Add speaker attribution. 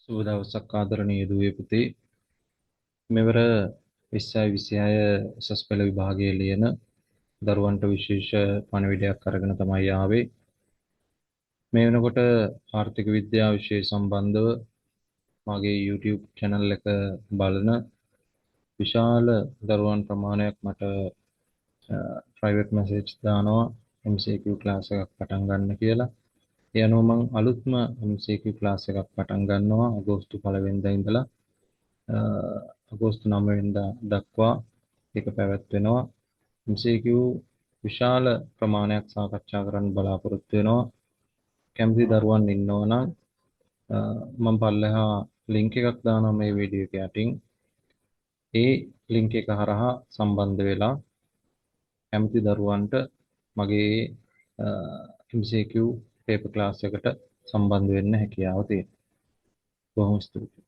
Speaker 1: සුබ දවසක් ආදරණීය දුවේ පුතේ. මෙවර 2026 උසස් පෙළ විභාගයේ ලියන දරුවන්ට විශේෂ පණිවිඩයක් අරගෙන තමයි ආවේ. මේ වෙනකොට ආර්ථික විද්‍යාව විෂය සම්බන්ධව මගේ YouTube channel එක බලන විශාල දරුවන් ප්‍රමාණයක් මට private message දානවා MCQ class එකක් පටන් ගන්න කියලා. ඒ අනුව මම අලුත්ම MCQ class එකක් පටන් ගන්නවා අගෝස්තු 1 වෙනිදා ඉඳලා අගෝස්තු 9 වෙනිදා දක්වා ඒක පැවැත්වෙනවා. MCQ විශාල ප්‍රමාණයක් සාකච්ඡා කරන්න බලාපොරොත්තු වෙනවා. කැමති දරුවන් ඉන්නවා නම් මම පල්ලෙහා link එකක් දානවා මේ වීඩියෝ එක යටින්. ඒ link එක හරහා සම්බන්ධ වෙලා කැමති දරුවන්ට මගේ MCQ paper class එකට සම්බන්ධ වෙන්න හැකියාව තියෙනවා. බොහොම ස්තුතියි.